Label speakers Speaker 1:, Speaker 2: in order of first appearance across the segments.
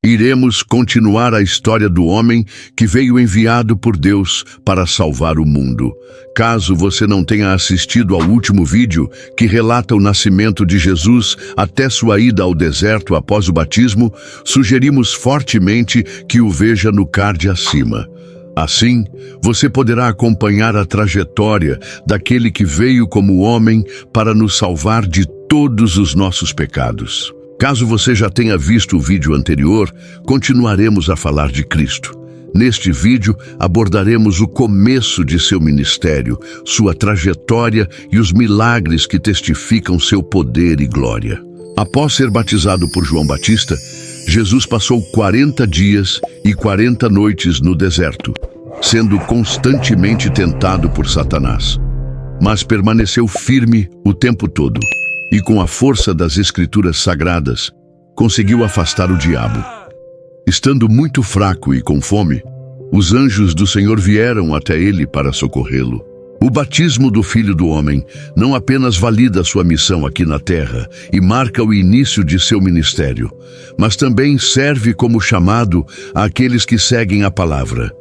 Speaker 1: Iremos continuar a história do homem que veio enviado por Deus para salvar o mundo. Caso você não tenha assistido ao último vídeo, que relata o nascimento de Jesus até sua ida ao deserto após o batismo, sugerimos fortemente que o veja no card acima. Assim, você poderá acompanhar a trajetória daquele que veio como homem para nos salvar de todos os nossos pecados. Caso você já tenha visto o vídeo anterior, continuaremos a falar de Cristo. Neste vídeo, abordaremos o começo de seu ministério, sua trajetória e os milagres que testificam seu poder e glória. Após ser batizado por João Batista, Jesus passou 40 dias e 40 noites no deserto, sendo constantemente tentado por Satanás. Mas permaneceu firme o tempo todo. E com a força das Escrituras Sagradas, conseguiu afastar o diabo. Estando muito fraco e com fome, os anjos do Senhor vieram até ele para socorrê-lo. O batismo do Filho do Homem não apenas valida sua missão aqui na terra e marca o início de seu ministério, mas também serve como chamado àqueles que seguem a palavra.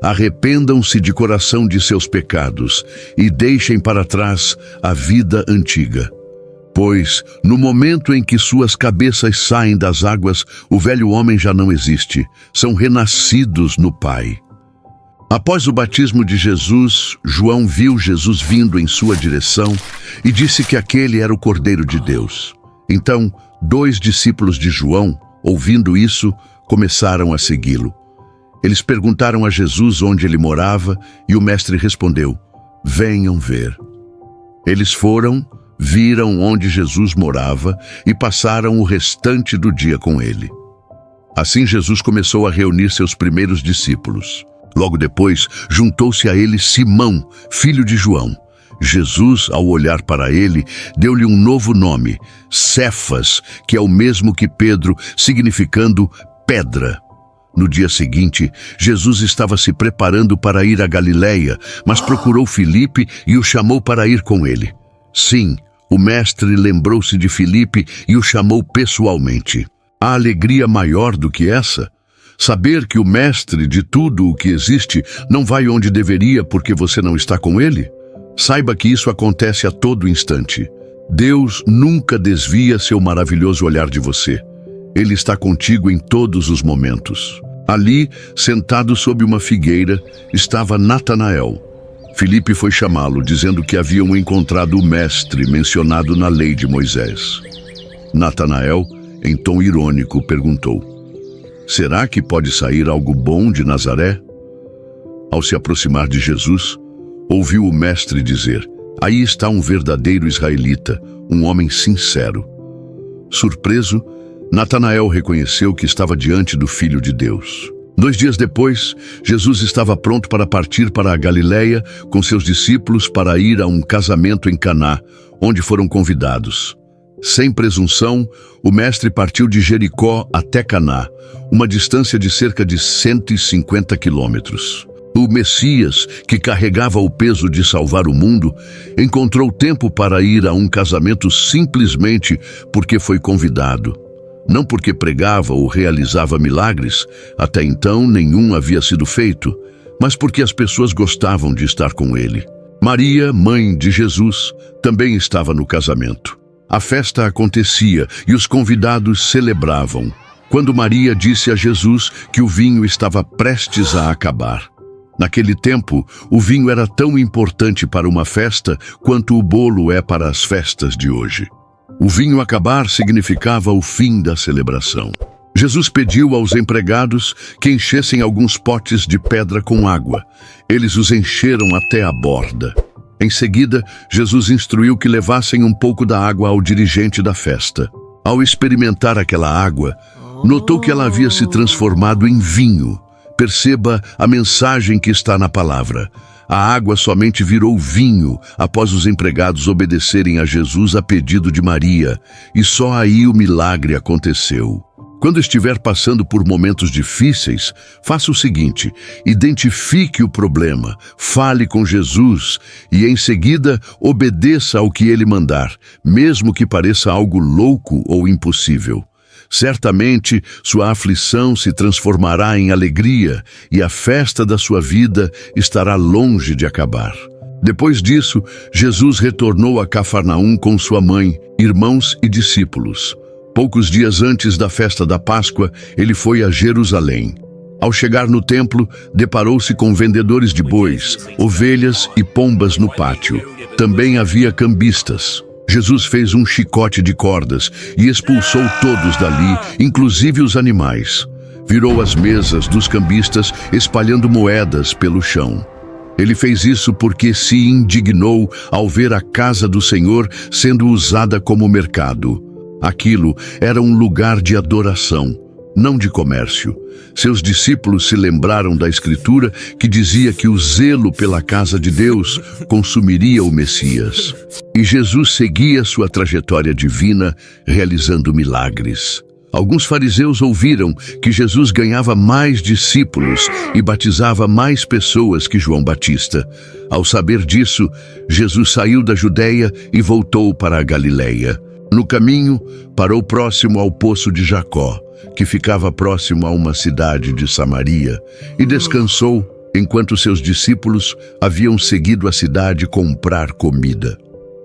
Speaker 1: Arrependam-se de coração de seus pecados e deixem para trás a vida antiga. Pois, no momento em que suas cabeças saem das águas, o velho homem já não existe. São renascidos no Pai. Após o batismo de Jesus, João viu Jesus vindo em sua direção e disse que aquele era o Cordeiro de Deus. Então, 2 discípulos de João, ouvindo isso, começaram a segui-lo. Eles perguntaram a Jesus onde ele morava e o mestre respondeu: "Venham ver." Eles foram, viram onde Jesus morava e passaram o restante do dia com ele. Assim Jesus começou a reunir seus primeiros discípulos. Logo depois, juntou-se a ele Simão, filho de João. Jesus, ao olhar para ele, deu-lhe um novo nome, Cefas, que é o mesmo que Pedro, significando pedra. No dia seguinte, Jesus estava se preparando para ir a Galiléia, mas procurou Filipe e o chamou para ir com ele. Sim, o mestre lembrou-se de Filipe e o chamou pessoalmente. Há alegria maior do que essa? Saber que o mestre de tudo o que existe não vai onde deveria porque você não está com ele? Saiba que isso acontece a todo instante. Deus nunca desvia seu maravilhoso olhar de você. Ele está contigo em todos os momentos. Ali, sentado sob uma figueira, estava Natanael. Filipe foi chamá-lo, dizendo que haviam encontrado o mestre mencionado na lei de Moisés. Natanael, em tom irônico, perguntou: "Será que pode sair algo bom de Nazaré?" Ao se aproximar de Jesus, ouviu o mestre dizer: "Aí está um verdadeiro israelita, um homem sincero." Surpreso, Natanael reconheceu que estava diante do Filho de Deus. 2 dias depois, Jesus estava pronto para partir para a Galiléia com seus discípulos para ir a um casamento em Caná, onde foram convidados. Sem presunção, o mestre partiu de Jericó até Caná, uma distância de cerca de 150 quilômetros. O Messias, que carregava o peso de salvar o mundo, encontrou tempo para ir a um casamento simplesmente porque foi convidado. Não porque pregava ou realizava milagres, até então nenhum havia sido feito, mas porque as pessoas gostavam de estar com ele. Maria, mãe de Jesus, também estava no casamento. A festa acontecia e os convidados celebravam, quando Maria disse a Jesus que o vinho estava prestes a acabar. Naquele tempo, o vinho era tão importante para uma festa quanto o bolo é para as festas de hoje. O vinho acabar significava o fim da celebração. Jesus pediu aos empregados que enchessem alguns potes de pedra com água. Eles os encheram até a borda. Em seguida, Jesus instruiu que levassem um pouco da água ao dirigente da festa. Ao experimentar aquela água, notou que ela havia se transformado em vinho. Perceba a mensagem que está na palavra. A água somente virou vinho após os empregados obedecerem a Jesus a pedido de Maria, e só aí o milagre aconteceu. Quando estiver passando por momentos difíceis, faça o seguinte: identifique o problema, fale com Jesus e, em seguida, obedeça ao que ele mandar, mesmo que pareça algo louco ou impossível. Certamente sua aflição se transformará em alegria e a festa da sua vida estará longe de acabar. Depois disso, Jesus retornou a Cafarnaum com sua mãe, irmãos e discípulos. Poucos dias antes da festa da Páscoa, ele foi a Jerusalém. Ao chegar no templo, deparou-se com vendedores de bois, ovelhas e pombas no pátio. Também havia cambistas. Jesus fez um chicote de cordas e expulsou todos dali, inclusive os animais. Virou as mesas dos cambistas, espalhando moedas pelo chão. Ele fez isso porque se indignou ao ver a casa do Senhor sendo usada como mercado. Aquilo era um lugar de adoração, não de comércio. Seus discípulos se lembraram da Escritura que dizia que o zelo pela casa de Deus consumiria o Messias. E Jesus seguia sua trajetória divina, realizando milagres. Alguns fariseus ouviram que Jesus ganhava mais discípulos e batizava mais pessoas que João Batista. Ao saber disso, Jesus saiu da Judeia e voltou para a Galileia. No caminho, parou próximo ao poço de Jacó, que ficava próximo a uma cidade de Samaria, e descansou enquanto seus discípulos haviam seguido a cidade comprar comida.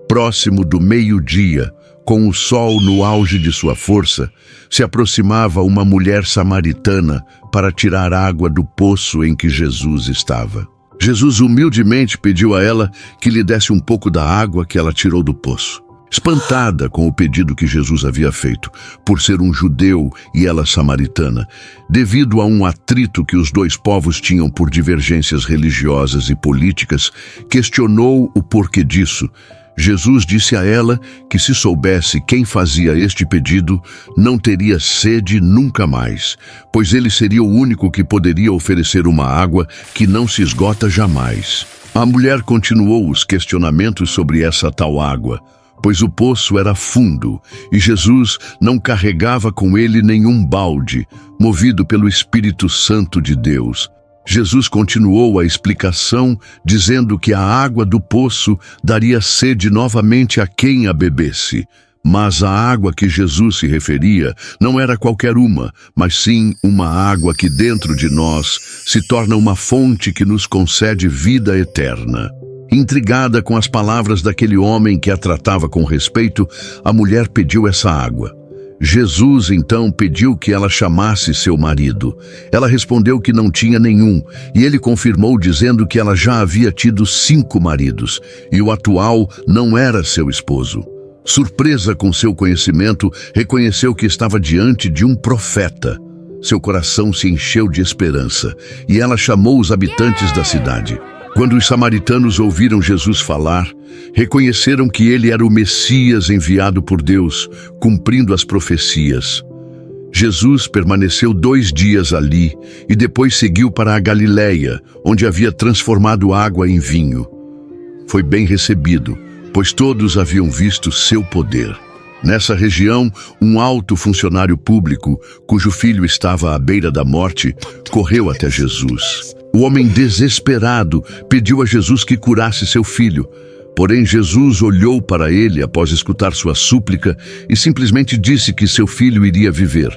Speaker 1: Próximo do meio-dia, com o sol no auge de sua força, se aproximava uma mulher samaritana para tirar água do poço em que Jesus estava. Jesus humildemente pediu a ela que lhe desse um pouco da água que ela tirou do poço. Espantada com o pedido que Jesus havia feito, por ser um judeu e ela samaritana, devido a um atrito que os dois povos tinham por divergências religiosas e políticas, questionou o porquê disso. Jesus disse a ela que se soubesse quem fazia este pedido, não teria sede nunca mais, pois ele seria o único que poderia oferecer uma água que não se esgota jamais. A mulher continuou os questionamentos sobre essa tal água, pois o poço era fundo e Jesus não carregava com ele nenhum balde, movido pelo Espírito Santo de Deus. Jesus continuou a explicação, dizendo que a água do poço daria sede novamente a quem a bebesse. Mas a água que Jesus se referia não era qualquer uma, mas sim uma água que dentro de nós se torna uma fonte que nos concede vida eterna. Intrigada com as palavras daquele homem que a tratava com respeito, a mulher pediu essa água. Jesus então pediu que ela chamasse seu marido. Ela respondeu que não tinha nenhum, e ele confirmou dizendo que ela já havia tido 5 maridos, e o atual não era seu esposo. Surpresa com seu conhecimento, reconheceu que estava diante de um profeta. Seu coração se encheu de esperança, e ela chamou os habitantes da cidade. Quando os samaritanos ouviram Jesus falar, reconheceram que ele era o Messias enviado por Deus, cumprindo as profecias. Jesus permaneceu 2 dias ali e depois seguiu para a Galileia, onde havia transformado água em vinho. Foi bem recebido, pois todos haviam visto seu poder. Nessa região, um alto funcionário público, cujo filho estava à beira da morte, correu até Jesus. O homem desesperado pediu a Jesus que curasse seu filho. Porém, Jesus olhou para ele após escutar sua súplica e simplesmente disse que seu filho iria viver,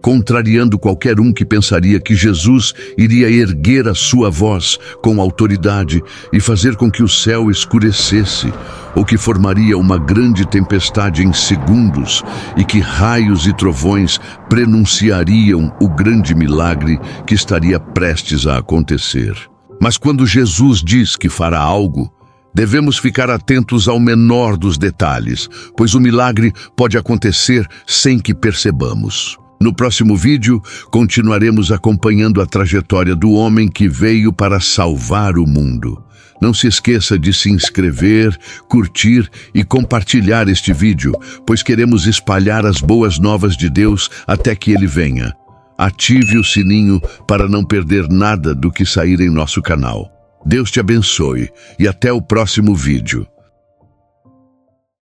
Speaker 1: contrariando qualquer um que pensaria que Jesus iria erguer a sua voz com autoridade e fazer com que o céu escurecesse, ou que formaria uma grande tempestade em segundos e que raios e trovões prenunciariam o grande milagre que estaria prestes a acontecer. Mas quando Jesus diz que fará algo, devemos ficar atentos ao menor dos detalhes, pois o milagre pode acontecer sem que percebamos. No próximo vídeo, continuaremos acompanhando a trajetória do homem que veio para salvar o mundo. Não se esqueça de se inscrever, curtir e compartilhar este vídeo, pois queremos espalhar as boas novas de Deus até que Ele venha. Ative o sininho para não perder nada do que sair em nosso canal. Deus te abençoe e até o próximo vídeo.